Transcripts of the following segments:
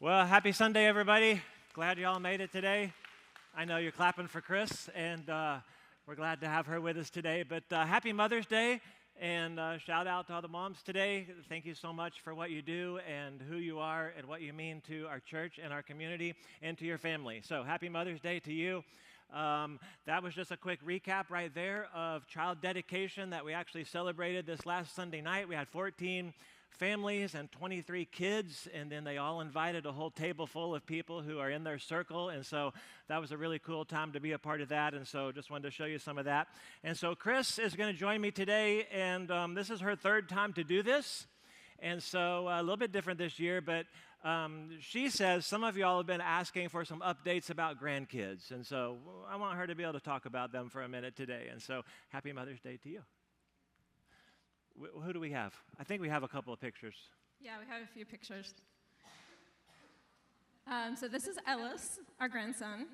Well, happy Sunday, everybody. Glad you all made it today. I know you're clapping for Chris, and we're glad to have her with us today. But happy Mother's Day, and shout out to all the moms today. Thank you so much for what you do and who you are and what you mean to our church and our community and to your family. So happy Mother's Day to you. That was just a quick recap right there of child dedication that we actually celebrated this last Sunday night. We had 14 families and 23 kids, and then they all invited a whole table full of people who are in their circle, and so that was a really cool time to be a part of that, and so just wanted to show you some of that. And so Chris is going to join me today, and this is her third time to do this, and so a little bit different this year, but she says some of y'all have been asking for some updates about grandkids, and so I want her to be able to talk about them for a minute today, and so happy Mother's Day to you. Who do we have? I think we have a couple of pictures. Yeah, we have a few pictures. So this is Ellis, our grandson.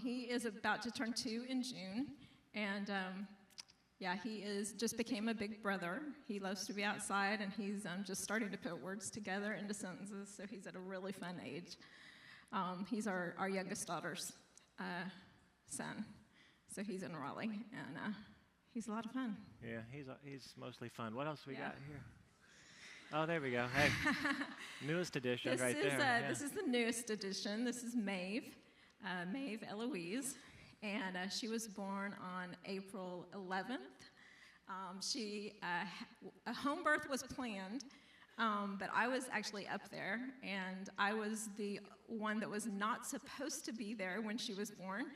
He is about to turn 2 in June, and he just became a big brother. He loves to be outside, and he's just starting to put words together into sentences, so he's at a really fun age. He's our youngest daughter's son, so he's in Raleigh, and he's a lot of fun. Yeah, he's mostly fun. What else we got here? Oh, there we go. Hey, newest edition right there. This is the newest edition. This is Maeve Eloise, and she was born on April 11th. A home birth was planned, but I was actually up there, and I was the one that was not supposed to be there when she was born.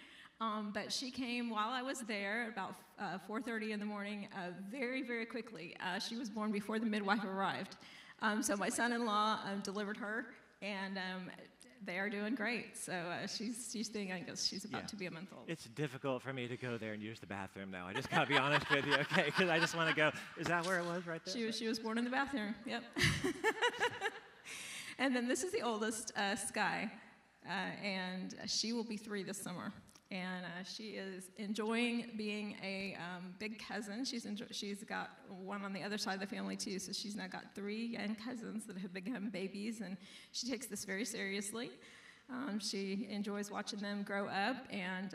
But she came while I was there, about 4:30 in the morning, very, very quickly. She was born before the midwife arrived. So my son-in-law delivered her, and they are doing great. So she's doing, I guess she's about to be a month old. It's difficult for me to go there and use the bathroom now. I just got to be honest with you, okay? Because I just want to go. Is that where it was right there? She was born in the bathroom, yep. And then this is the oldest, Sky, and she will be 3 this summer. And she is enjoying being a big cousin. She's got one on the other side of the family, too, so she's now got 3 young cousins that have become babies, and she takes this very seriously. She enjoys watching them grow up and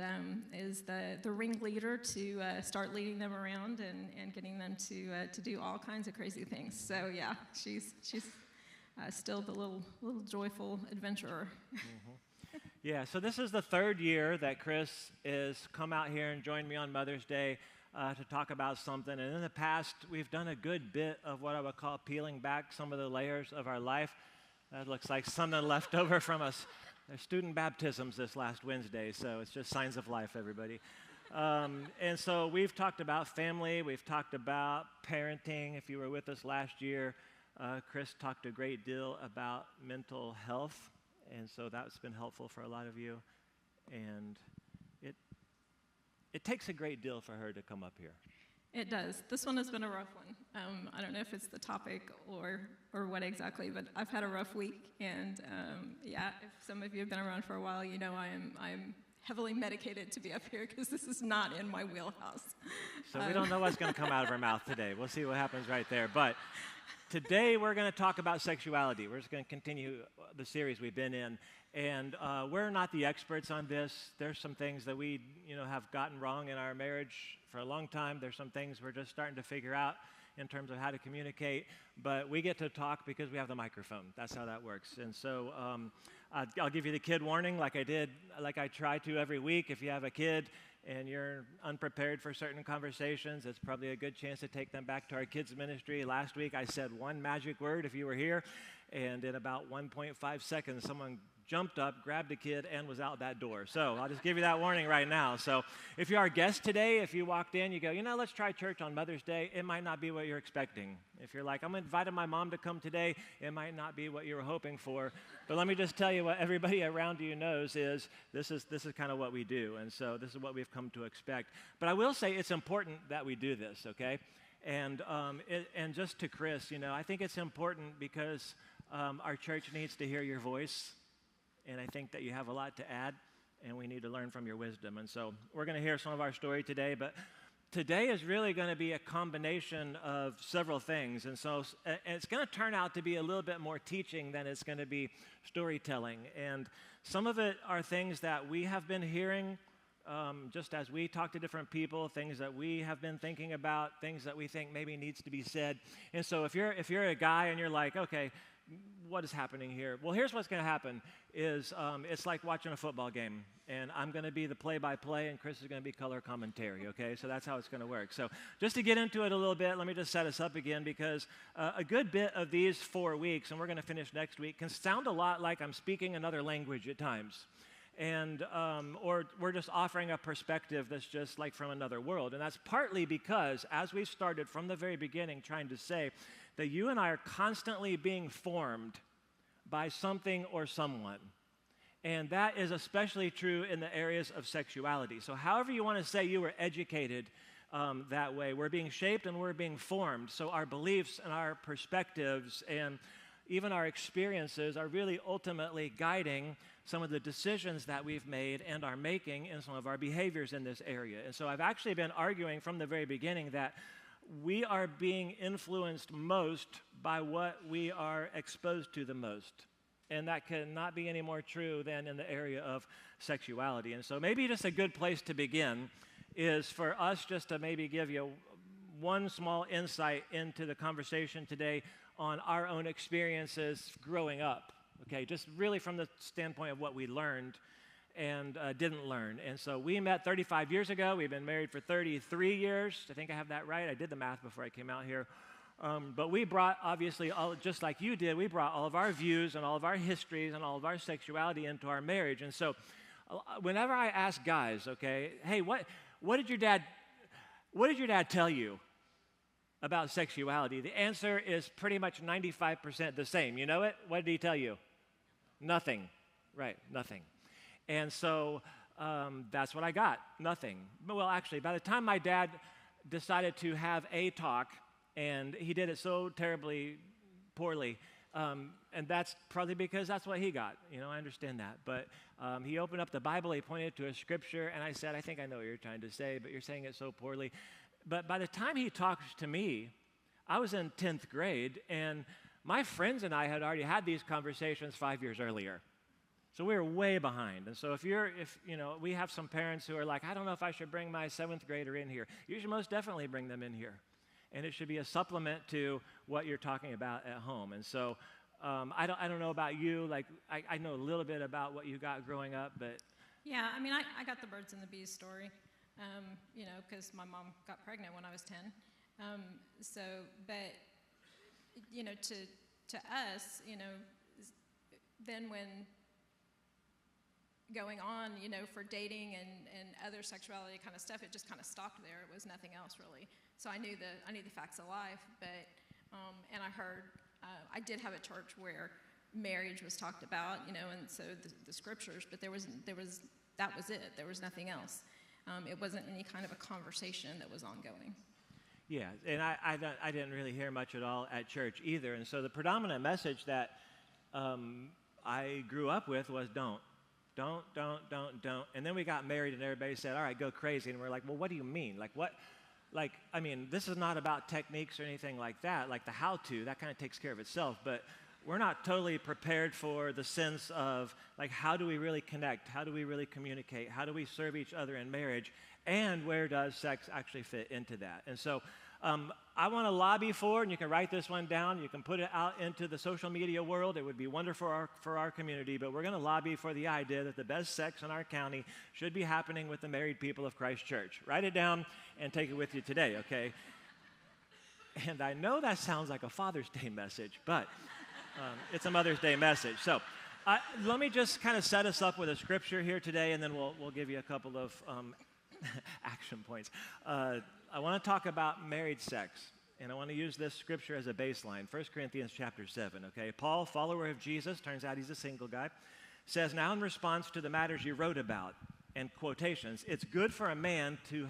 is the ringleader to start leading them around and getting them to do all kinds of crazy things. So, yeah, she's still the little joyful adventurer. Mm-hmm. Yeah, so this is the 3rd year that Chris has come out here and joined me on Mother's Day to talk about something. And in the past, we've done a good bit of what I would call peeling back some of the layers of our life. That looks like something left over from us. There's student baptisms this last Wednesday, so it's just signs of life, everybody. And so we've talked about family. We've talked about parenting. If you were with us last year, Chris talked a great deal about mental health. And so that's been helpful for a lot of you. And it takes a great deal for her to come up here. It does. This one has been a rough one. I don't know if it's the topic or what exactly, but I've had a rough week. And if some of you have been around for a while, you know I'm heavily medicated to be up here because this is not in my wheelhouse. So we don't know what's going to come out of her mouth today. We'll see what happens right there. But today we're going to talk about sexuality. We're just going to continue the series we've been in. And we're not the experts on this. There's some things that we have gotten wrong in our marriage for a long time. There's some things we're just starting to figure out in terms of how to communicate. But we get to talk because we have the microphone. That's how that works. And so I'll give you the kid warning like I try to every week. If you have a kid and you're unprepared for certain conversations, it's probably a good chance to take them back to our kids ministry. Last week I said one magic word if you were here, and in about 1.5 seconds someone jumped up, grabbed a kid, and was out that door. So I'll just give you that warning right now. So if you're our guest today, if you walked in, you go, let's try church on Mother's Day, it might not be what you're expecting. If you're like, I'm inviting my mom to come today, it might not be what you were hoping for. But let me just tell you what everybody around you knows is this is kind of what we do. And so this is what we've come to expect. But I will say it's important that we do this, okay? And just to Chris, I think it's important because our church needs to hear your voice. And I think that you have a lot to add, and we need to learn from your wisdom. And so we're going to hear some of our story today, but today is really going to be a combination of several things. And so and it's going to turn out to be a little bit more teaching than it's going to be storytelling. And some of it are things that we have been hearing just as we talk to different people, things that we have been thinking about, things that we think maybe needs to be said. And so if you're a guy and you're like, okay, what is happening here? Well, here's what's going to happen is it's like watching a football game, and I'm going to be the play-by-play, and Chris is going to be color commentary, okay? So that's how it's going to work. So just to get into it a little bit, let me just set us up again, because a good bit of these 4 weeks, and we're going to finish next week, can sound a lot like I'm speaking another language at times. And or we're just offering a perspective that's just like from another world. And that's partly because, as we started from the very beginning trying to say, that you and I are constantly being formed by something or someone. And that is especially true in the areas of sexuality. So however you want to say you were educated that way, we're being shaped and we're being formed. So our beliefs and our perspectives and even our experiences are really ultimately guiding some of the decisions that we've made and are making in some of our behaviors in this area. And so I've actually been arguing from the very beginning that we are being influenced most by what we are exposed to the most. And that cannot be any more true than in the area of sexuality. And so maybe just a good place to begin is for us just to maybe give you one small insight into the conversation today on our own experiences growing up, okay? Just really from the standpoint of what we learned and didn't learn. And so we met 35 years ago. We've been married for 33 years. I think I have that right. I did the math before I came out here. But we brought, obviously, just like you did, we brought all of our views and all of our histories and all of our sexuality into our marriage. And so whenever I ask guys, okay, hey, what did your dad tell you about sexuality? The answer is pretty much 95% the same. You know it? What did he tell you? Nothing. Right, nothing. And so that's what I got, nothing. Well, actually, by the time my dad decided to have a talk, and he did it so terribly poorly, and that's probably because that's what he got. You know, I understand that. But he opened up the Bible, he pointed to a scripture, and I said, I think I know what you're trying to say, but you're saying it so poorly. But by the time he talked to me, I was in 10th grade, and my friends and I had already had these conversations 5 years earlier. So we were way behind. And so if we have some parents who are like, I don't know if I should bring my 7th grader in here. You should most definitely bring them in here. And it should be a supplement to what you're talking about at home. And so I don't know about you. Like, I know a little bit about what you got growing up, but... Yeah, I mean, I got the birds and the bees story, because my mom got pregnant when I was 10. But, to us, then when going on, for dating and other sexuality kind of stuff, it just kind of stopped there. It was nothing else really. So I knew the facts of life, but and I heard I did have a church where marriage was talked about, and so the scriptures, but that was it. There was nothing else. It wasn't any kind of a conversation that was ongoing. Yeah, and I didn't really hear much at all at church either. And so the predominant message that I grew up with was don't. And then we got married and everybody said, all right, go crazy. And we're like, well, what do you mean? This is not about techniques or anything like that. Like the how-to, that kind of takes care of itself. But we're not totally prepared for the sense of, like, how do we really connect? How do we really communicate? How do we serve each other in marriage? And where does sex actually fit into that? And so I want to lobby for, and you can write this one down, you can put it out into the social media world. It would be wonderful for our community, but we're going to lobby for the idea that the best sex in our county should be happening with the married people of Christ Church. Write it down and take it with you today, okay? And I know that sounds like a Father's Day message, but it's a Mother's Day message. So let me just kind of set us up with a scripture here today, and then we'll give you a couple of action points. I want to talk about married sex, and I want to use this scripture as a baseline. 1 Corinthians chapter 7, okay? Paul, follower of Jesus, turns out he's a single guy, says, now in response to the matters you wrote about, and quotations, it's good for a man to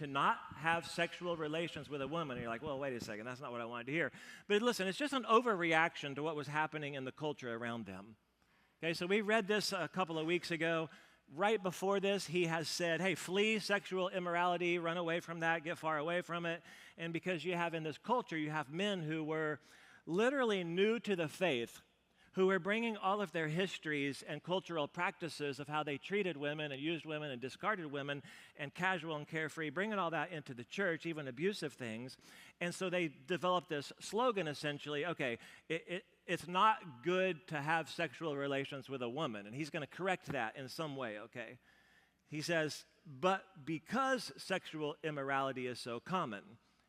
not have sexual relations with a woman. And you're like, well, wait a second, that's not what I wanted to hear. But listen, it's just an overreaction to what was happening in the culture around them. Okay, so we read this a couple of weeks ago. right before this, he has said, hey, flee sexual immorality, run away from that, get far away from it. And because you have in this culture, you have men who were literally new to the faith, who were bringing all of their histories and cultural practices of how they treated women and used women and discarded women and casual and carefree, bringing all that into the church, even abusive things. And so they developed this slogan, essentially, okay, it's not good to have sexual relations with a woman. And he's going to correct that in some way, okay? He says, but because sexual immorality is so common,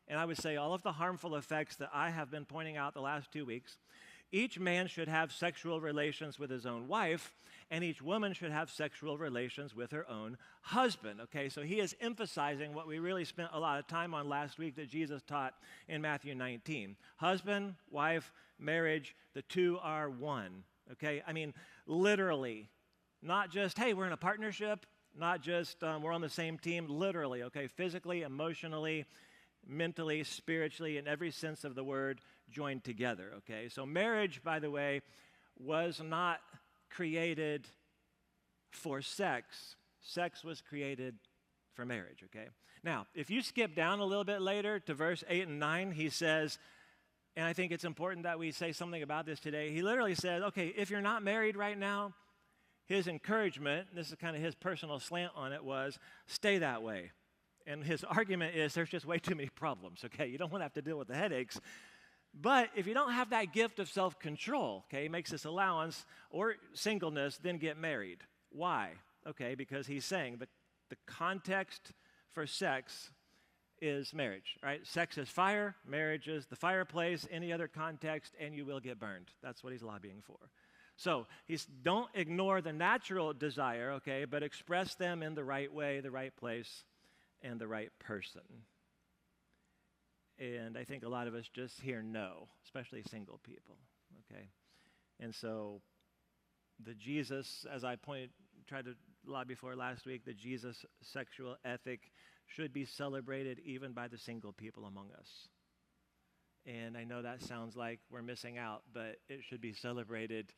and I would say all of the harmful effects that I have been pointing out the last 2 weeks, each man should have sexual relations with his own wife, and each woman should have sexual relations with her own husband. Okay, so he is emphasizing what we really spent a lot of time on last week that Jesus taught in Matthew 19. Husband, wife, marriage, the two are one. Okay, I mean, literally, not just, hey, we're in a partnership, not just we're on the same team, literally, okay, physically, emotionally, mentally, spiritually, in every sense of the word, joined together, okay? So marriage, by the way, was not created for sex. Sex was created for marriage, okay? Now, if you skip down a little bit later to verse 8 and 9, he says, and I think it's important that we say something about this today, he literally says, okay, if you're not married right now, his encouragement, this is kind of his personal slant on it, was stay that way. And his argument is there's just way too many problems, okay? You don't want to have to deal with the headaches. But if you don't have that gift of self-control, okay, he makes this allowance, or singleness, then get married. Why? Okay, because he's saying the context for sex is marriage, right? Sex is fire, marriage is the fireplace, any other context, and you will get burned. That's what he's lobbying for. So don't ignore the natural desire, okay, but express them in the right way, the right place, and the right person. And I think a lot of us just hear no, especially single people, okay? And so the Jesus, as I tried to lobby for last week, the Jesus sexual ethic should be celebrated even by the single people among us. And I know that sounds like we're missing out, but it should be celebrated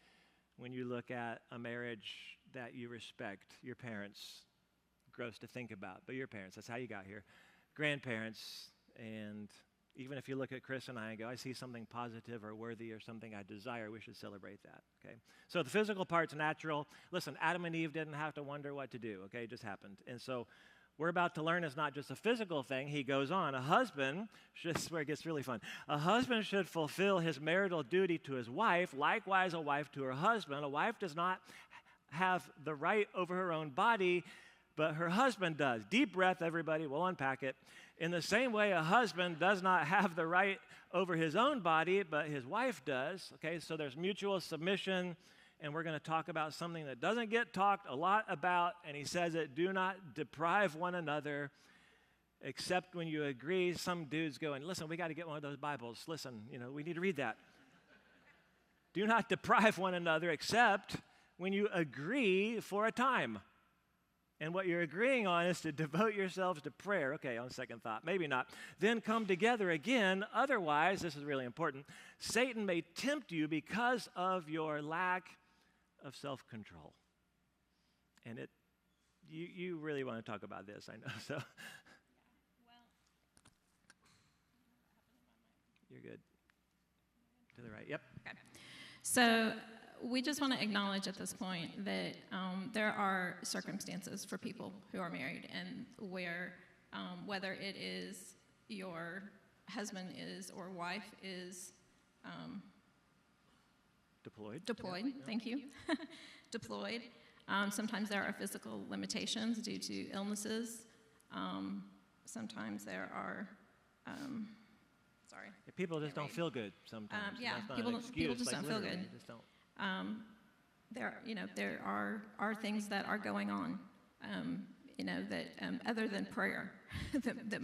when you look at a marriage that you respect, your parents, gross to think about, but your parents, that's how you got here, grandparents, and even if you look at Chris and I and go, I see something positive or worthy or something I desire, we should celebrate that, okay? So the physical part's natural. Listen, Adam and Eve didn't have to wonder what to do, okay? It just happened. And so we're about to learn it's not just a physical thing. He goes on, a husband, this is where it gets really fun, a husband should fulfill his marital duty to his wife, likewise a wife to her husband. A wife does not have the right over her own body, but her husband does. Deep breath, everybody. We'll unpack it. In the same way, a husband does not have the right over his own body, but his wife does. Okay, so there's mutual submission, and we're going to talk about something that doesn't get talked a lot about, and he says it, do not deprive one another, except when you agree. Some dudes going, listen, we got to get one of those Bibles. Listen, we need to read that. Do not deprive one another, except when you agree for a time. And what you're agreeing on is to devote yourselves to prayer. Okay, on second thought, maybe not. Then come together again. Otherwise, this is really important, Satan may tempt you because of your lack of self-control. And you really want to talk about this, I know. So you're good. To the right, yep. Okay. So we just want to acknowledge at this point that there are circumstances for people who are married, and where whether it is your husband is or wife is deployed. Thank you. Deployed. Sometimes there are physical limitations due to illnesses. Sometimes there are. People just don't feel good sometimes. Yeah, that's not people an just excuse, don't feel good. They just don't. There are things that are going on, that other than prayer, that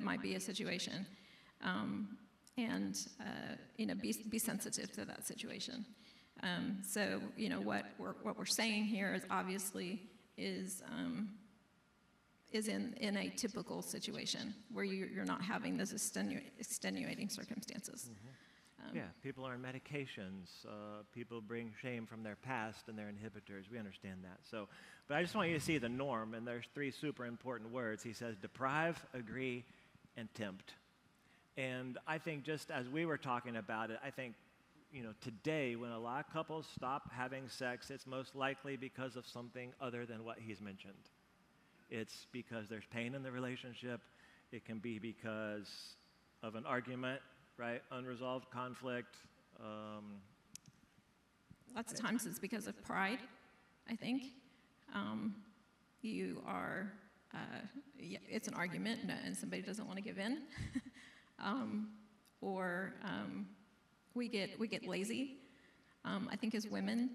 might be a situation, and be sensitive to that situation. So what we're saying here is obviously is in a typical situation where you're not having those extenuating circumstances. Mm-hmm. Yeah, people are on medications. People bring shame from their past and their inhibitors. We understand that. So, but I just want you to see the norm, and there's three super important words. He says deprive, agree, and tempt. And I think just as we were talking about it, I think, today when a lot of couples stop having sex, it's most likely because of something other than what he's mentioned. It's because there's pain in the relationship. It can be because of an argument, right? Unresolved conflict. Lots of times it's because of pride, I think. It's an argument and somebody doesn't want to give in. Or we get lazy, I think, as women.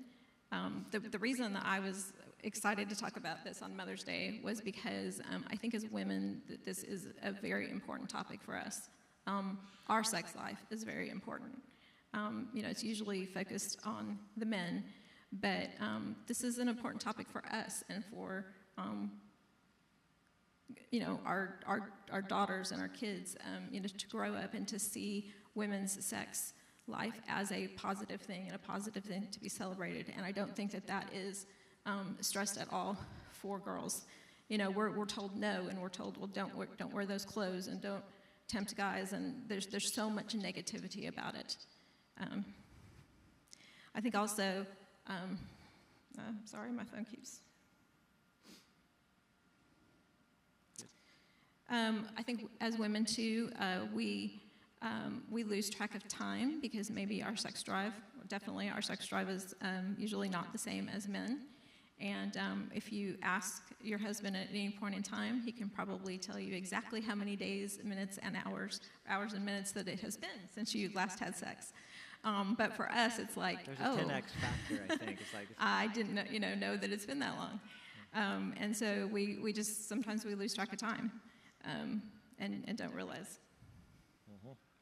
The reason that I was excited to talk about this on Mother's Day was because I think as women that this is a very important topic for us. Our sex life is very important. It's usually focused on the men, but this is an important topic for us and for our daughters and our kids, to grow up and to see women's sex life as a positive thing and a positive thing to be celebrated. And I don't think that is stressed at all for girls. We're told no, and we're told, well, don't wear those clothes and don't tempt guys, and there's so much negativity about it. I think also, sorry, my phone keeps. I think as women too, we lose track of time because maybe our sex drive is usually not the same as men. And if you ask your husband at any point in time, he can probably tell you exactly how many days, minutes, and hours and minutes that it has been since you last had sex. But for us, it's like, there's a 10x factor, I think. It's like I didn't know that it's been that long. And so we just sometimes we lose track of time and don't realize.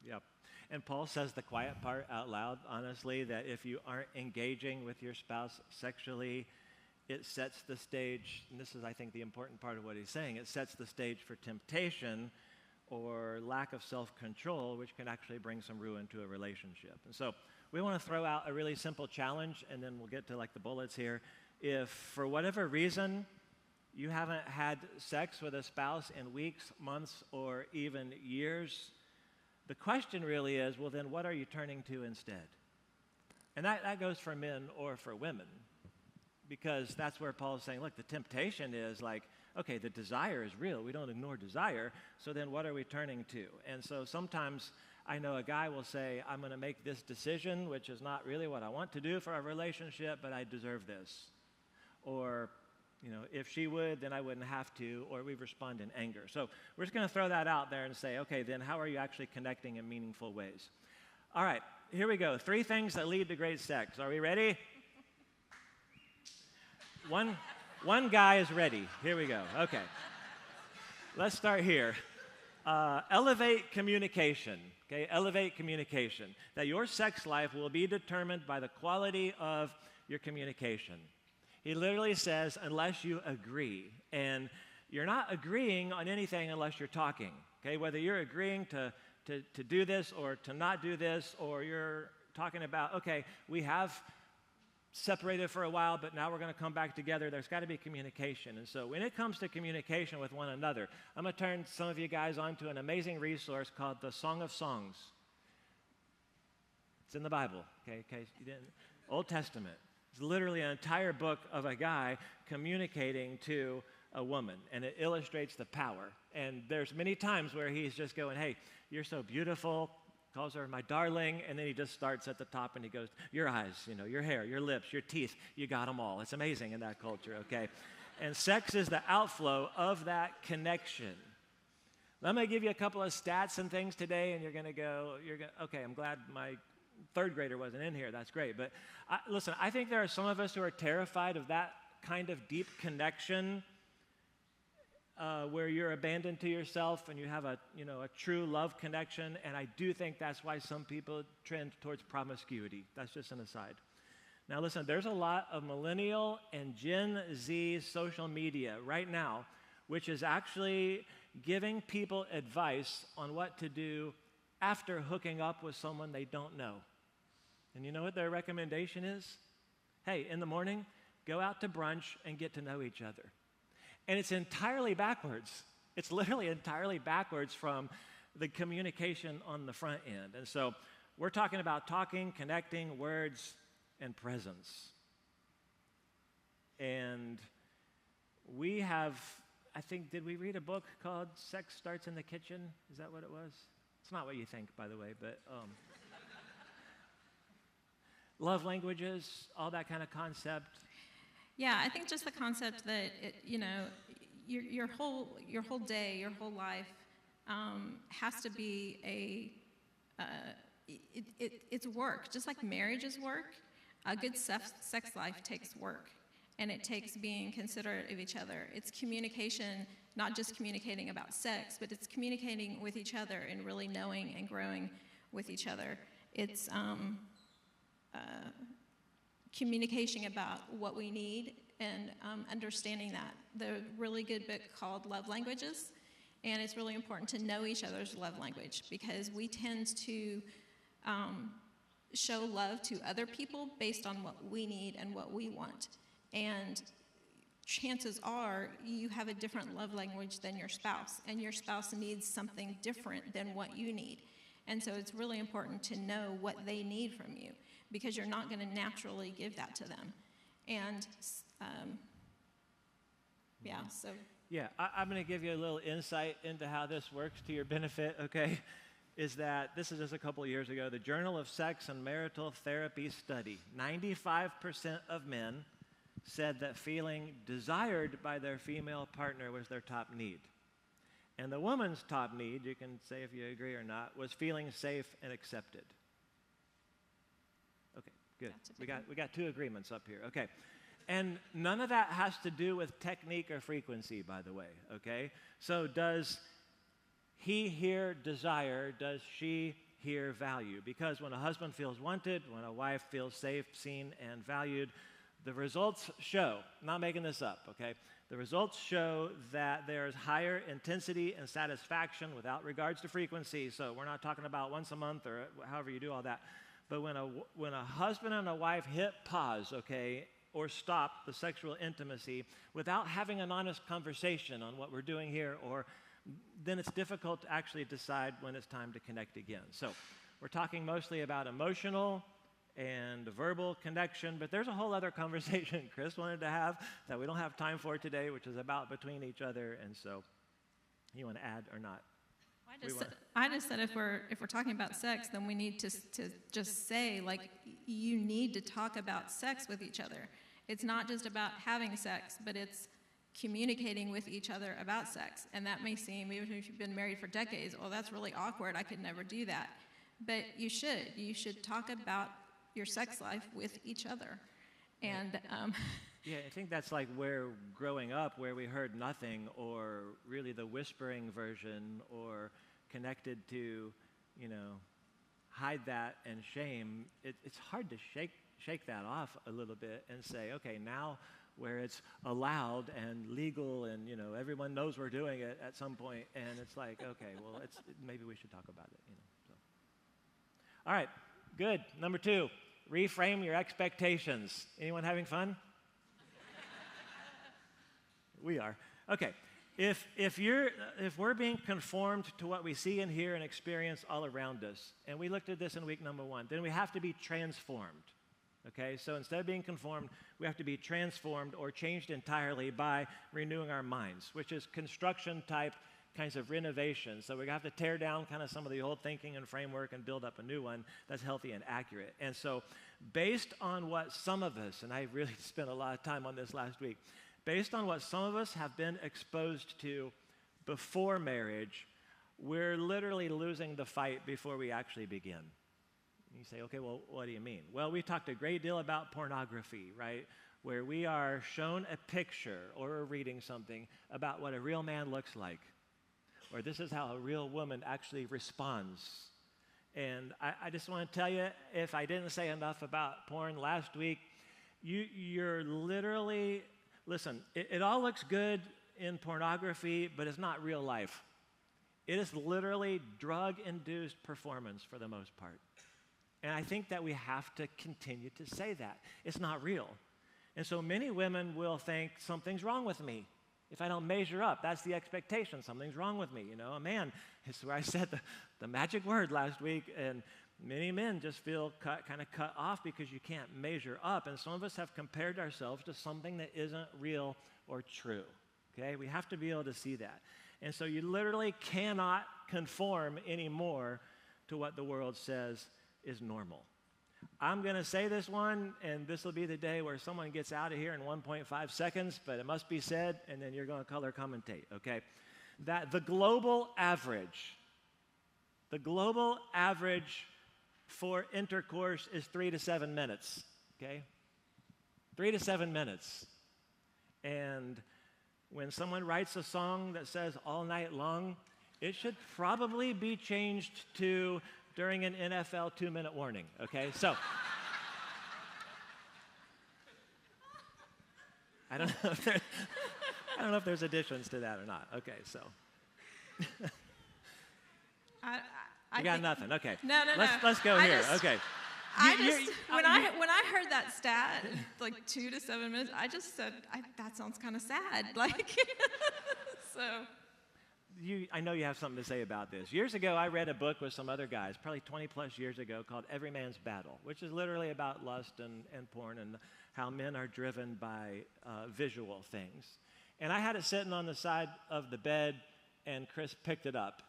Yep. And Paul says the quiet part out loud, honestly, that if you aren't engaging with your spouse sexually, it sets the stage, and this is, I think, the important part of what he's saying, it sets the stage for temptation or lack of self-control, which can actually bring some ruin to a relationship. And so we want to throw out a really simple challenge, and then we'll get to the bullets here. If for whatever reason you haven't had sex with a spouse in weeks, months, or even years, the question really is, well, then what are you turning to instead? And that goes for men or for women, because that's where Paul's saying, look, the temptation is like, okay, the desire is real. We don't ignore desire. So then what are we turning to? And so sometimes I know a guy will say, I'm going to make this decision, which is not really what I want to do for our relationship, but I deserve this. Or, if she would, then I wouldn't have to, or we respond in anger. So we're just going to throw that out there and say, okay, then how are you actually connecting in meaningful ways? All right, here we go. 3 things that lead to great sex. Are we ready? One guy is ready. Here we go. Okay. Let's start here. Elevate communication. Okay, elevate communication. That your sex life will be determined by the quality of your communication. He literally says, unless you agree. And you're not agreeing on anything unless you're talking. Okay, whether you're agreeing to do this or to not do this, or you're talking about, okay, we have separated for a while, but now we're going to come back together. There's got to be communication. And so when it comes to communication with one another, I'm going to turn some of you guys on to an amazing resource called the Song of Songs. It's in the Bible, okay? In case you didn't. Old Testament. It's literally an entire book of a guy communicating to a woman, and it illustrates the power. And there's many times where he's just going, hey, you're so beautiful, calls her my darling, and then he just starts at the top and he goes, your eyes, your hair, your lips, your teeth, you got them all. It's amazing in that culture, okay? And sex is the outflow of that connection. I'm going to give you a couple of stats and things today, and you're going to go, okay, I'm glad my 3rd grader wasn't in here. That's great. But listen, I think there are some of us who are terrified of that kind of deep connection where you're abandoned to yourself and you have a true love connection. And I do think that's why some people trend towards promiscuity. That's just an aside. Now listen, there's a lot of millennial and Gen Z social media right now, which is actually giving people advice on what to do after hooking up with someone they don't know. And you know what their recommendation is? Hey, in the morning, go out to brunch and get to know each other. And it's entirely backwards. It's literally entirely backwards from the communication on the front end. And so we're talking about talking, connecting, words, and presence. And we have, I think, did we read a book called Sex Starts in the Kitchen? Is that what it was? It's not what you think, by the way, but love languages, all that kind of concept. Yeah, I think just the concept that your whole day, your whole life has to be it's work. Just like marriage is work, a good sex life takes work, and it takes being considerate of each other. It's communication, not just communicating about sex, but it's communicating with each other and really knowing and growing with each other. It's communication about what we need and understanding that. There's a really good book called Love Languages, and it's really important to know each other's love language because we tend to show love to other people based on what we need and what we want. And chances are you have a different love language than your spouse, and your spouse needs something different than what you need. And so it's really important to know what they need from you, because you're not going to naturally give that to them. And I'm going to give you a little insight into how this works to your benefit, okay? Is that this is just a couple of years ago, the Journal of Sex and Marital Therapy study. 95% of men said that feeling desired by their female partner was their top need. And the woman's top need, you can say if you agree or not, was feeling safe and accepted. Okay, good. We got two agreements up here. Okay. And none of that has to do with technique or frequency, by the way, okay? So does he hear desire? Does she hear value? Because when a husband feels wanted, when a wife feels safe, seen, and valued, the results show, I'm not making this up, okay? The results show that there's higher intensity and satisfaction without regards to frequency. So we're not talking about once a month or however you do all that. But when a husband and a wife hit pause, okay, or stop the sexual intimacy without having an honest conversation on what we're doing here, or then it's difficult to actually decide when it's time to connect again. So we're talking mostly about emotional and verbal connection, but there's a whole other conversation Chris wanted to have that we don't have time for today, which is about between each other. And so you want to add or not? I just said if we're talking about sex, then we need to just say, like, you need to talk about sex with each other. It's not just about having sex, but it's communicating with each other about sex. And that may seem, even if you've been married for decades, oh, that's really awkward, I could never do that. But you should. You should talk about your sex life with each other. And yeah, I think that's like where growing up, where we heard nothing, or really the whispering version, or connected to, hide that and shame. It's hard to shake that off a little bit and say, okay, now where it's allowed and legal and everyone knows we're doing it at some point, and it's like, okay, well, maybe we should talk about it. So. All right, good. Number 2, reframe your expectations. Anyone having fun? We are. Okay. If we're being conformed to what we see and hear and experience all around us, and we looked at this in week number 1, then we have to be transformed. Okay? So instead of being conformed, we have to be transformed or changed entirely by renewing our minds, which is construction type kinds of renovation. So we have to tear down kind of some of the old thinking and framework and build up a new one that's healthy and accurate. And so based on what some of us, and I really spent a lot of time on this last week, based on what some of us have been exposed to before marriage, we're literally losing the fight before we actually begin. You say, okay, well, what do you mean? Well, we talked a great deal about pornography, right? Where we are shown a picture or we're reading something about what a real man looks like. Or this is how a real woman actually responds. And I just want to tell you, if I didn't say enough about porn last week, you're literally... Listen, it all looks good in pornography, but it's not real life. It is literally drug-induced performance for the most part. And I think that we have to continue to say that. It's not real. And so many women will think, something's wrong with me. If I don't measure up, that's the expectation. Something's wrong with me. You know, a man, it's where I said the magic word last week, and many men just feel kind of cut off because you can't measure up. And some of us have compared ourselves to something that isn't real or true. Okay? We have to be able to see that. And so you literally cannot conform anymore to what the world says is normal. I'm going to say this one, and this will be the day where someone gets out of here in 1.5 seconds, but it must be said, and then you're going to color commentate, okay? That the global average for intercourse is 3 to 7 minutes, okay? 3 to 7 minutes. And when someone writes a song that says all night long, it should probably be changed to during an NFL 2-minute warning, okay? So, I don't know if there's additions to that or not. Okay, so. You got nothing, okay. No. Let's go here, okay. When I heard that stat, like 2 to 7 minutes, I just said, that sounds kind of sad, like, so. I know you have something to say about this. Years ago, I read a book with some other guys, probably 20 plus years ago, called Every Man's Battle, which is literally about lust and porn and how men are driven by visual things. And I had it sitting on the side of the bed, and Chris picked it up.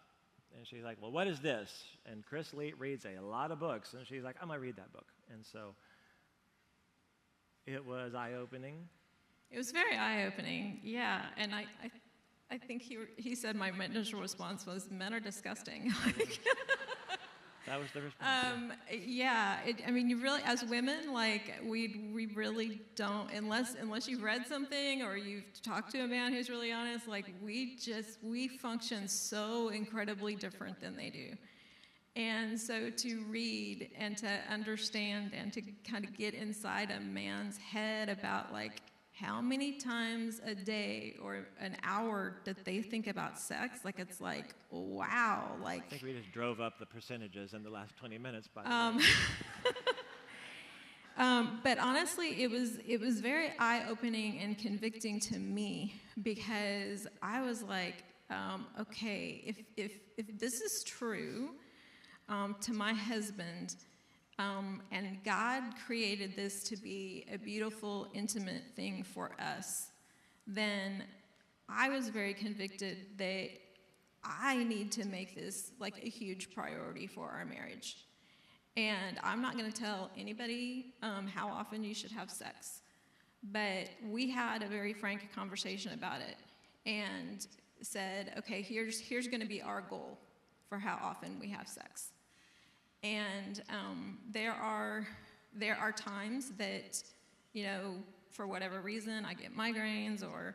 And she's like, well, what is this? And Chris reads a lot of books, and she's like, I'm going to read that book. And so it was eye-opening. It was very eye-opening, yeah. And I think he said my initial response was, men are disgusting. That was the response. Yeah, I mean, you really, as women, like, we really don't, unless you've read something or you've talked to a man who's really honest, like, we function so incredibly different than they do. And so to read and to understand and to kind of get inside a man's head about, like, how many times a day or an hour that they think about sex, like, it's like, wow, like. I think we just drove up the percentages in the last 20 minutes, by the way. But honestly, it was very eye-opening and convicting to me, because I was like, okay, if this is true to my husband, and God created this to be a beautiful, intimate thing for us, then I was very convicted that I need to make this like a huge priority for our marriage. And I'm not going to tell anybody how often you should have sex, but we had a very frank conversation about it and said, okay, here's going to be our goal for how often we have sex. And there are times that, you know, for whatever reason, I get migraines or,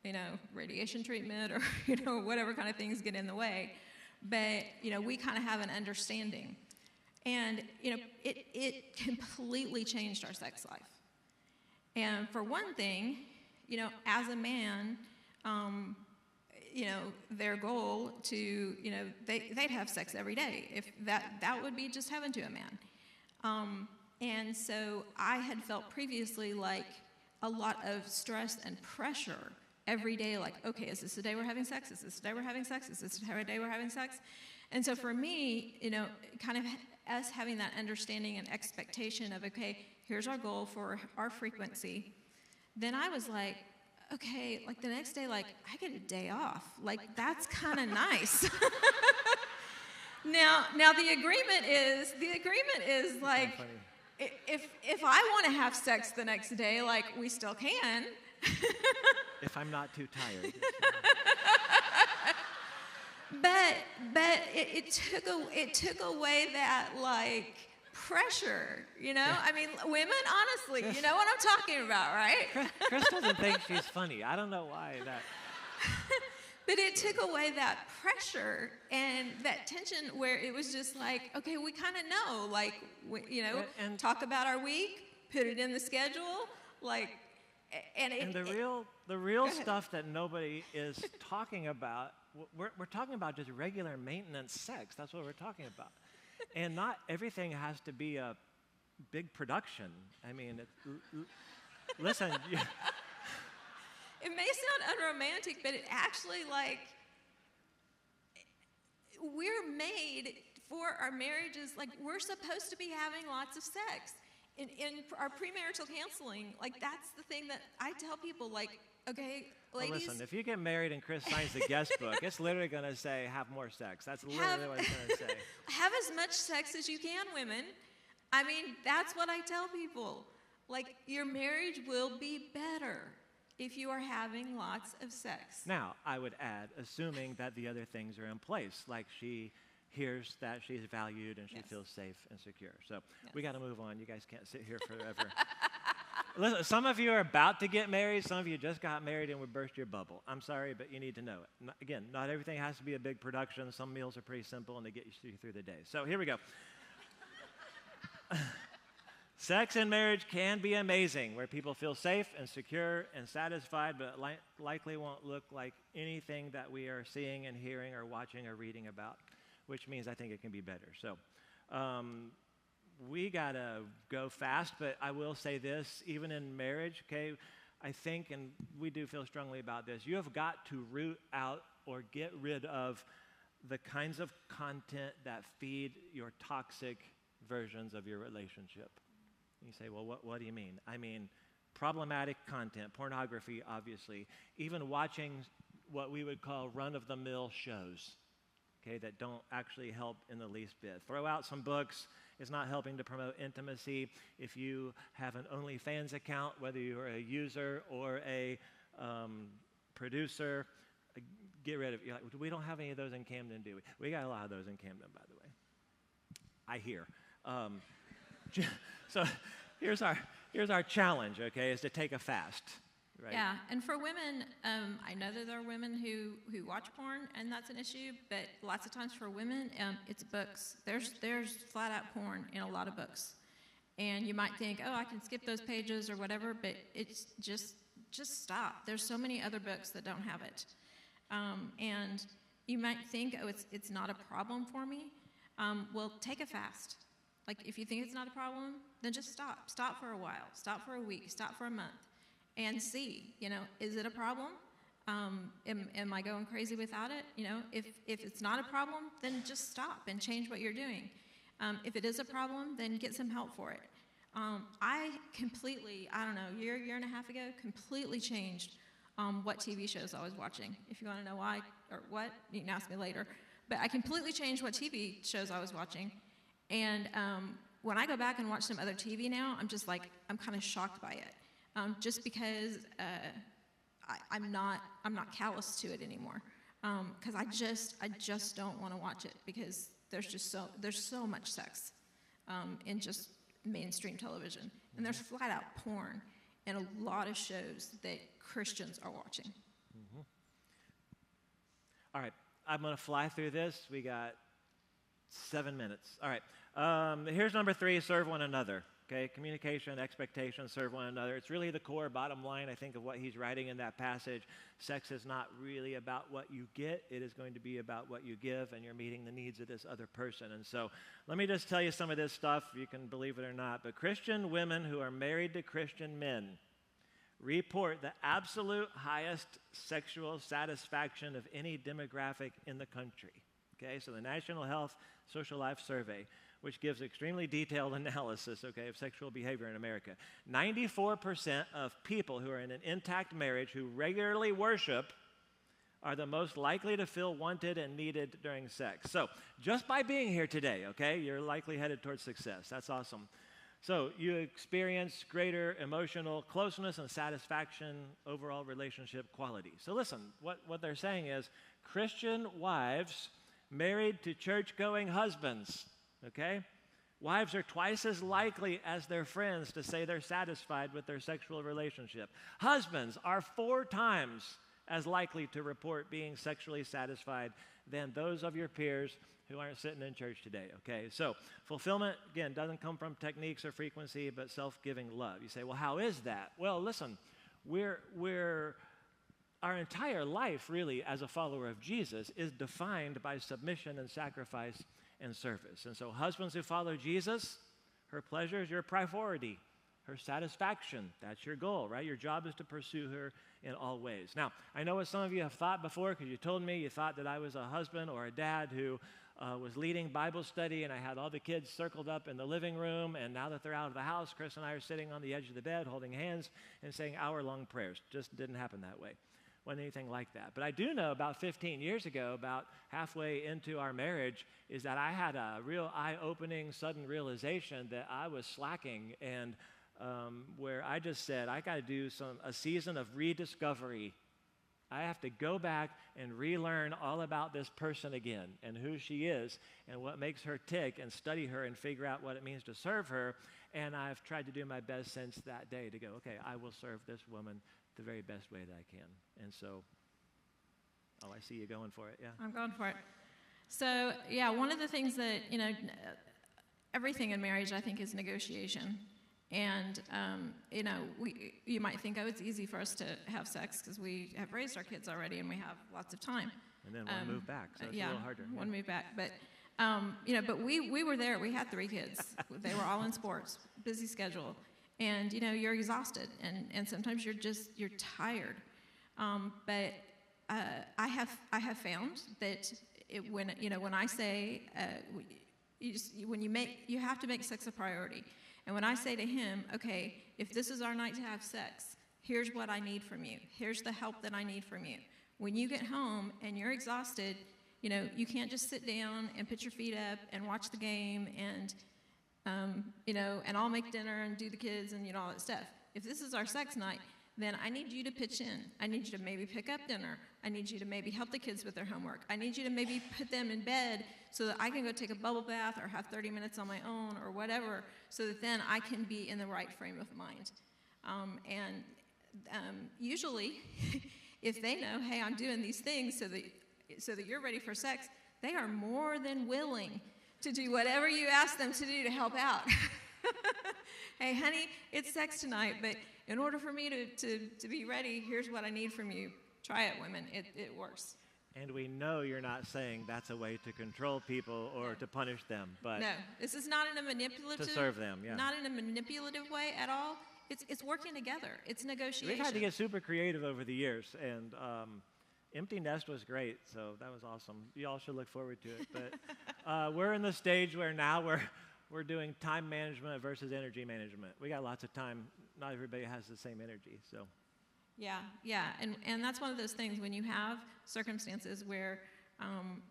you know, radiation treatment or, you know, whatever kind of things get in the way. But, you know, we kind of have an understanding. And, you know, it completely changed our sex life. And for one thing, you know, as a man, you know, their goal to, you know, they'd have sex every day. If that would be just heaven to a man. And so I had felt previously like a lot of stress and pressure every day, like, okay, is this the day we're having sex? Is this the day we're having sex? Is this the day we're having sex? And so for me, you know, kind of us having that understanding and expectation of, okay, here's our goal for our frequency, then I was like, okay, like the next day, like, I get a day off. Like, that's kind of nice. Now the agreement is like, if I want to have sex the next day, like, we still can. If I'm not too tired. But it took away that, like, pressure, you know? I mean, women, honestly, you know what I'm talking about, right? Chris doesn't think she's funny. I don't know why that. But it took away that pressure and that tension where it was just like, okay, we kind of know, like, you know, and talk about our week, put it in the schedule, like, and the real stuff that nobody is talking about we're talking about just regular maintenance sex. That's what we're talking about. And not everything has to be a big production. I mean, listen. It may sound unromantic, but it actually, like, we're made for our marriages. Like, we're supposed to be having lots of sex. In our premarital counseling, like, that's the thing that I tell people, like, okay, ladies. Well, listen, if you get married and Chris signs the guest book, it's literally going to say, have more sex. That's literally what it's going to say. Have as much sex as you can, women. I mean, that's what I tell people. Like, your marriage will be better if you are having lots of sex. Now, I would add, assuming that the other things are in place, like she hears that she's valued and she feels safe and secure. So we got to move on. You guys can't sit here forever. Listen, some of you are about to get married. Some of you just got married and would burst your bubble. I'm sorry, but you need to know it. Again, not everything has to be a big production. Some meals are pretty simple and they get you through the day. So here we go. Sex in marriage can be amazing, where people feel safe and secure and satisfied, but it likely won't look like anything that we are seeing and hearing or watching or reading about, which means I think it can be better. So we got to go fast, but I will say this, even in marriage, okay, I think, and we do feel strongly about this, you have got to root out or get rid of the kinds of content that feed your toxic versions of your relationship. You say, well, what do you mean? I mean, problematic content, pornography, obviously, even watching what we would call run-of-the-mill shows, okay, that don't actually help in the least bit. Throw out some books. It's not helping to promote intimacy. If you have an OnlyFans account, whether you're a user or a producer, get rid of it. You're like, we don't have any of those in Camden, do we? We got a lot of those in Camden, by the way. I hear. So here's our challenge, okay, is to take a fast, right? Yeah, and for women, I know that there are women who watch porn, and that's an issue, but lots of times for women, it's books. There's flat-out porn in a lot of books. And you might think, oh, I can skip those pages or whatever, but it's just stop. There's so many other books that don't have it. And you might think, oh, it's not a problem for me. Well, take a fast. Like, if you think it's not a problem, then just stop. Stop for a while. Stop for a week. Stop for a month. And see, is it a problem? Am I going crazy without it? If it's not a problem, then just stop and change what you're doing. If it is a problem, then get some help for it. I completely, I don't know, year and a half ago, completely changed what TV shows I was watching. If you want to know why or what, you can ask me later. But I completely changed what TV shows I was watching. And when I go back and watch some other TV now, I'm just like, I'm kind of shocked by it. Just because I'm not callous to it anymore. Because I just don't want to watch it, because there's so much sex in just mainstream television. And there's flat out porn in a lot of shows that Christians are watching. Mm-hmm. All right, I'm going to fly through this. We got 7 minutes. All right. Here's number 3, serve one another. Okay, communication, expectation, serve one another. It's really the core bottom line, I think, of what he's writing in that passage. Sex is not really about what you get. It is going to be about what you give, and you're meeting the needs of this other person. And so let me just tell you some of this stuff. You can believe it or not. But Christian women who are married to Christian men report the absolute highest sexual satisfaction of any demographic in the country. Okay, so the National Health Social Life Survey, which gives extremely detailed analysis, okay, of sexual behavior in America. 94% of people who are in an intact marriage who regularly worship are the most likely to feel wanted and needed during sex. So just by being here today, okay, you're likely headed towards success. That's awesome. So you experience greater emotional closeness and satisfaction, overall relationship quality. So listen, what they're saying is Christian wives married to church-going husbands, okay? Wives are twice as likely as their friends to say they're satisfied with their sexual relationship. Husbands are 4 times as likely to report being sexually satisfied than those of your peers who aren't sitting in church today, okay? So fulfillment, again, doesn't come from techniques or frequency, but self-giving love. You say, well, how is that? Well, listen, our entire life, really, as a follower of Jesus, is defined by submission and sacrifice and service. And so husbands who follow Jesus, her pleasure is your priority. Her satisfaction, that's your goal, right? Your job is to pursue her in all ways. Now, I know what some of you have thought before, because you told me you thought that I was a husband or a dad who was leading Bible study, and I had all the kids circled up in the living room, and now that they're out of the house, Chris and I are sitting on the edge of the bed holding hands and saying hour-long prayers. Just didn't happen that way. Wasn't anything like that. But I do know about 15 years ago, about halfway into our marriage, is that I had a real eye-opening, sudden realization that I was slacking, and where I just said, I got to do a season of rediscovery. I have to go back and relearn all about this person again and who she is and what makes her tick, and study her and figure out what it means to serve her. And I've tried to do my best since that day to go, okay, I will serve this woman the very best way that I can. And so, I see you going for it, yeah. I'm going for it. So, yeah, one of the things that, everything in marriage, I think, is negotiation. And, you might think, it's easy for us to have sex because we have raised our kids already and we have lots of time. And then one move back, so it's a little harder. One move back. But, but we were there. We had 3 kids. They were all in sports, busy schedule. And, you're exhausted. And sometimes you're tired. But I have found that when I say, you have to make sex a priority. And when I say to him, okay, if this is our night to have sex, here's what I need from you. Here's the help that I need from you. When you get home and you're exhausted, you can't just sit down and put your feet up and watch the game and, and I'll make dinner and do the kids and, all that stuff. If this is our sex night, then I need you to pitch in. I need you to maybe pick up dinner. I need you to maybe help the kids with their homework. I need you to maybe put them in bed so that I can go take a bubble bath or have 30 minutes on my own or whatever, so that then I can be in the right frame of mind. Usually, if they know, hey, I'm doing these things so that you're ready for sex, they are more than willing to do whatever you ask them to do to help out. Hey, honey, it's sex tonight, but in order for me to be ready, here's what I need from you. Try it, women. It works. And we know you're not saying that's a way to control people or to punish them, but no, this is not in a manipulative. To serve them, yeah. Not in a manipulative way at all. It's working together. It's negotiation. We've had to get super creative over the years, and Empty Nest was great, so that was awesome. You all should look forward to it. But we're in the stage where now we're doing time management versus energy management. We got lots of time. Not everybody has the same energy, so. Yeah, and that's one of those things when you have circumstances where,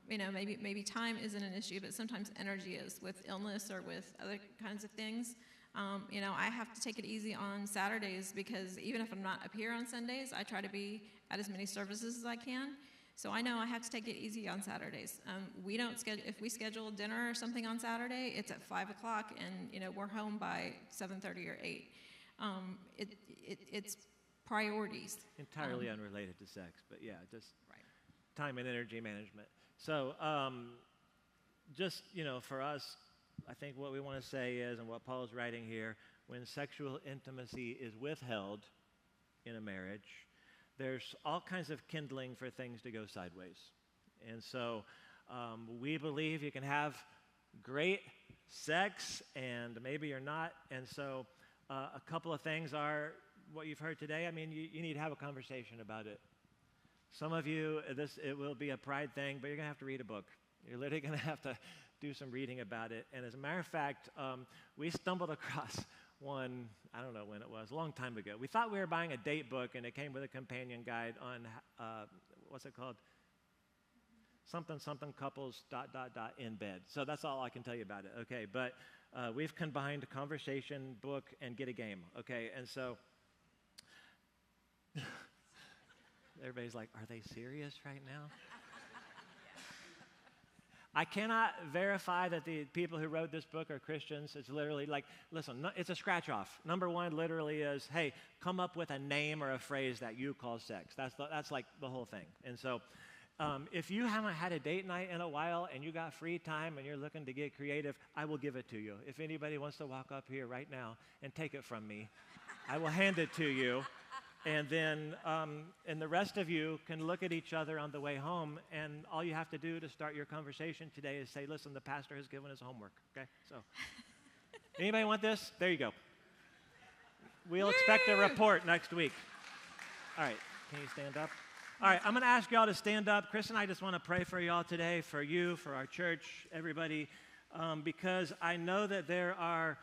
maybe time isn't an issue, but sometimes energy is, with illness or with other kinds of things. I have to take it easy on Saturdays because even if I'm not up here on Sundays, I try to be at as many services as I can. So I know I have to take it easy on Saturdays. We don't schedule, if we schedule dinner or something on Saturday, it's at 5 o'clock and, we're home by 7:30 or 8. It's priorities. Entirely unrelated to sex, but yeah, just right. Time and energy management. So just, for us, I think what we want to say is, and what Paul's writing here, when sexual intimacy is withheld in a marriage, there's all kinds of kindling for things to go sideways. And so we believe you can have great sex and maybe you're not. And so a couple of things are what you've heard today. I mean, you need to have a conversation about it. Some of you, it will be a pride thing, but you're going to have to read a book. You're literally going to have to do some reading about it. And as a matter of fact, we stumbled across one, I don't know when it was, a long time ago. We thought we were buying a date book, and it came with a companion guide on, what's it called? Something couples, ... in bed. So that's all I can tell you about it, okay? But we've combined conversation, book, and get a game, okay? And so everybody's like, are they serious right now? I cannot verify that the people who wrote this book are Christians. It's literally like, listen, it's a scratch off. Number one literally is, hey, come up with a name or a phrase that you call sex. That's like the whole thing. And so if you haven't had a date night in a while and you got free time and you're looking to get creative, I will give it to you. If anybody wants to walk up here right now and take it from me, I will hand it to you. And then and the rest of you can look at each other on the way home, and all you have to do to start your conversation today is say, listen, the pastor has given us homework, okay? So, anybody want this? There you go. We'll expect a report next week. All right, can you stand up? All right, I'm going to ask y'all to stand up. Chris and I just want to pray for y'all today, for you, for our church, everybody, because I know that there are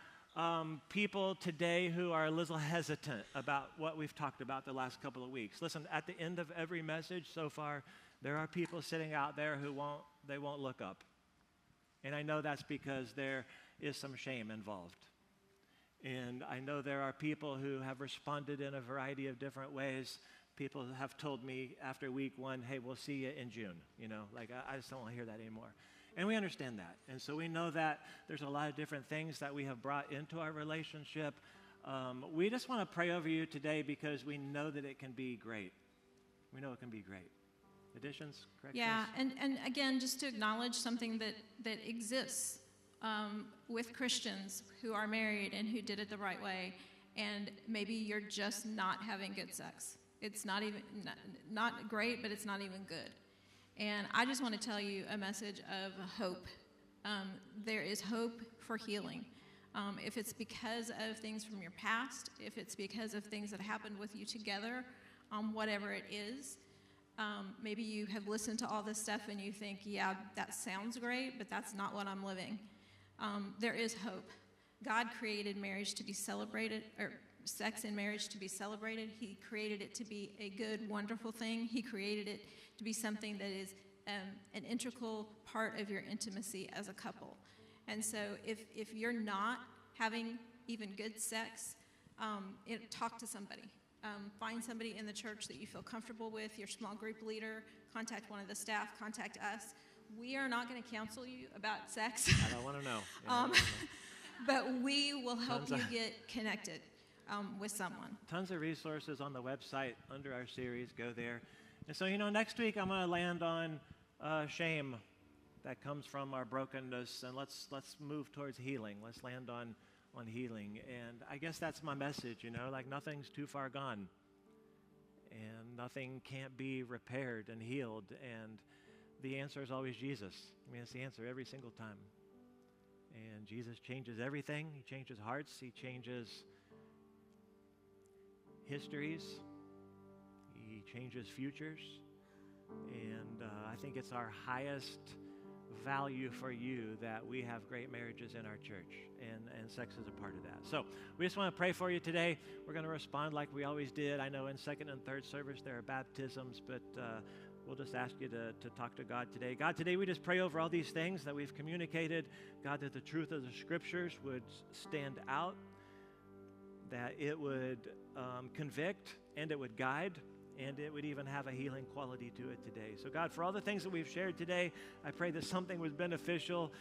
people today who are a little hesitant about what we've talked about the last couple of weeks. Listen, at the end of every message so far, there are people sitting out there who won't look up. And I know that's because there is some shame involved. And I know there are people who have responded in a variety of different ways. People have told me after week 1, hey, we'll see you in June. You know, like I just don't want to hear that anymore. And we understand that. And so we know that there's a lot of different things that we have brought into our relationship. We just want to pray over you today because we know that it can be great. We know it can be great. Additions? Correct? Yeah, and again, just to acknowledge something that exists with Christians who are married and who did it the right way, and maybe you're just not having good sex. It's not even, not great, but it's not even good. And I just want to tell you a message of hope. There is hope for healing. If it's because of things from your past, if it's because of things that happened with you together, whatever it is, maybe you have listened to all this stuff and you think, yeah, that sounds great, but that's not what I'm living. There is hope. God created marriage to be celebrated, or sex in marriage to be celebrated. He created it to be a good, wonderful thing. He created it to be something that is an integral part of your intimacy as a couple. And so if you're not having even good sex, talk to somebody. Find somebody in the church that you feel comfortable with, your small group leader, contact one of the staff, contact us. We are not going to counsel you about sex. I don't want to know. Yeah, but we will help you get connected with someone. Tons of resources on the website under our series. Go there. And so, next week I'm going to land on shame that comes from our brokenness, and let's move towards healing. Let's land on healing. And I guess that's my message, like nothing's too far gone, and nothing can't be repaired and healed. And the answer is always Jesus. I mean, it's the answer every single time. And Jesus changes everything. He changes hearts. He changes histories. He changes futures. And I think it's our highest value for you that we have great marriages in our church, and sex is a part of that. So we just want to pray for you today. We're going to respond like we always did. I know in second and third service there are baptisms, but we'll just ask you to talk to God today. God, today we just pray over all these things that we've communicated. God, that the truth of the scriptures would stand out, that it would convict, and it would guide, and it would even have a healing quality to it today. So God, for all the things that we've shared today, I pray that something was beneficial.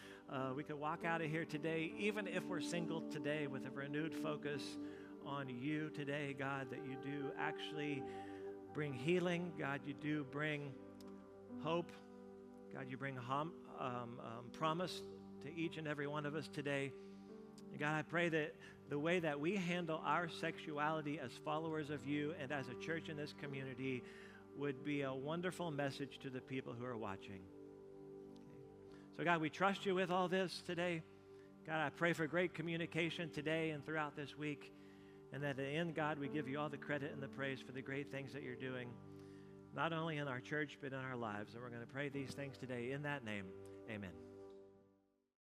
We could walk out of here today, even if we're single today, with a renewed focus on you today, God, that you do actually bring healing. God, you do bring hope. God, you bring promise to each and every one of us today. And God, I pray that the way that we handle our sexuality as followers of you and as a church in this community would be a wonderful message to the people who are watching. Okay. So God, we trust you with all this today. God, I pray for great communication today and throughout this week. And that at the end, God, we give you all the credit and the praise for the great things that you're doing, not only in our church, but in our lives. And we're going to pray these things today in that name. Amen.